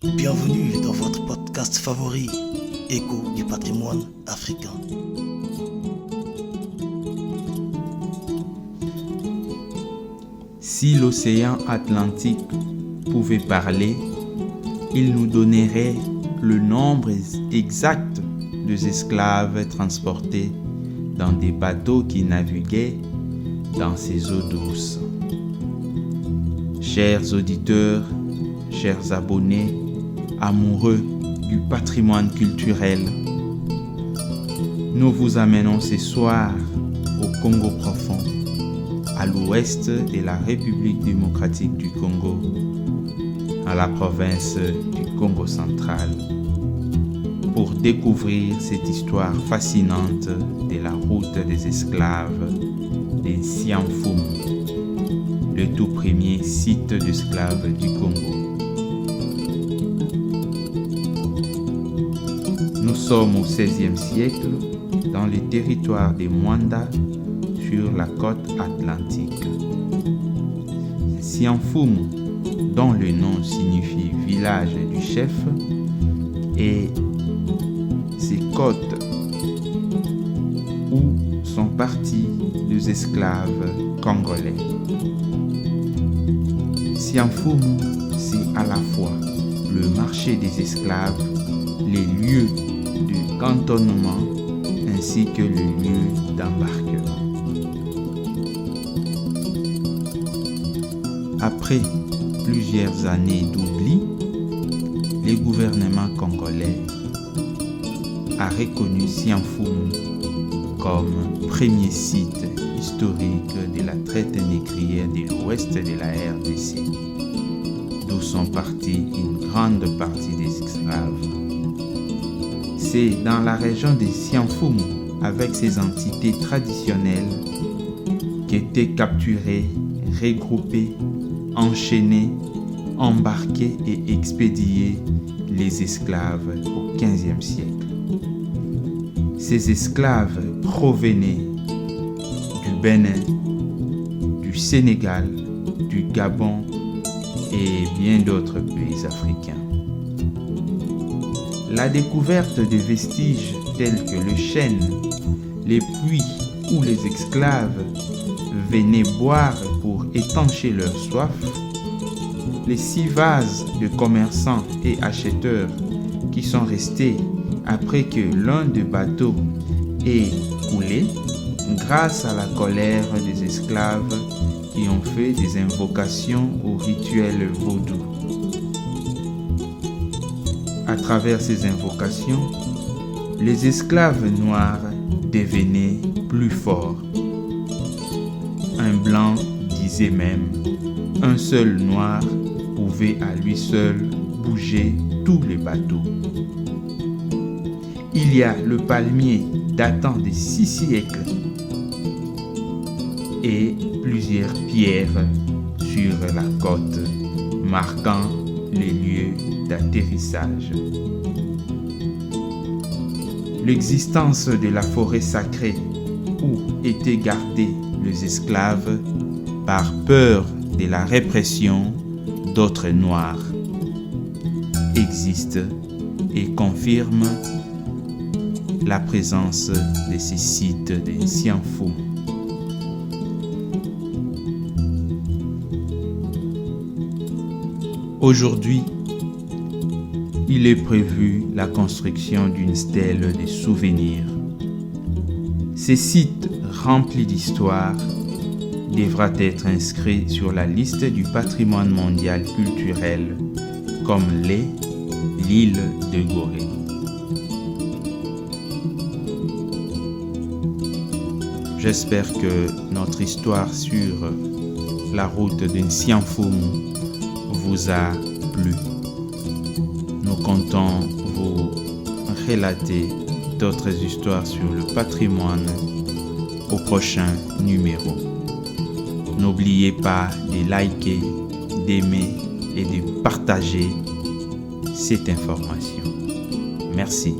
Bienvenue dans votre podcast favori, Écho du patrimoine africain. Si l'océan Atlantique pouvait parler, il nous donnerait le nombre exact des esclaves transportés dans des bateaux qui naviguaient dans ces eaux douces. Chers auditeurs, chers abonnés, amoureux du patrimoine culturel, nous vous amenons ce soir au Congo profond, à l'ouest de la République démocratique du Congo, à la province du Congo central, pour découvrir cette histoire fascinante de la route des esclaves des Sianfoum, le tout premier site d'esclaves du Congo. Nous sommes au XVIe siècle dans le territoire des Mwanda sur la côte atlantique. Sianfoum, dont le nom signifie village du chef, et ces côtes où sont partis les esclaves congolais. Sianfoum, c'est à la fois le marché des esclaves, les lieux de cantonnement ainsi que le lieu d'embarquement. Après plusieurs années d'oubli, le gouvernement congolais a reconnu Sianfoum comme premier site historique de la traite négrière de l'ouest de la RDC, d'où sont partis une grande partie des esclaves. C'est dans la région de Sianfoum, avec ses entités traditionnelles, qu'étaient capturés, regroupés, enchaînés, embarqués et expédiés les esclaves au XVe siècle. Ces esclaves provenaient du Bénin, du Sénégal, du Gabon et bien d'autres pays africains. La découverte de vestiges tels que le chêne, les puits où les esclaves venaient boire pour étancher leur soif, les 6 vases de commerçants et acheteurs qui sont restés après que l'un des bateaux ait coulé grâce à la colère des esclaves qui ont fait des invocations au rituel vaudou. À travers ces invocations, les esclaves noirs devenaient plus forts. Un blanc disait même, un seul noir pouvait à lui seul bouger tous les bateaux. Il y a le palmier datant de 6 siècles et plusieurs pierres sur la côte marquant les lieux d'atterrissage. L'existence de la forêt sacrée où étaient gardés les esclaves par peur de la répression d'autres noirs existe et confirme la présence de ces sites de Sianfoum. Aujourd'hui, il est prévu la construction d'une stèle de souvenirs. Ces sites remplis d'histoire devra être inscrits sur la liste du patrimoine mondial culturel comme l'île de Gorée. J'espère que notre histoire sur la route de Sianfoum vous a plu. Nous comptons vous relater d'autres histoires sur le patrimoine au prochain numéro. N'oubliez pas de liker, d'aimer et de partager cette information. Merci.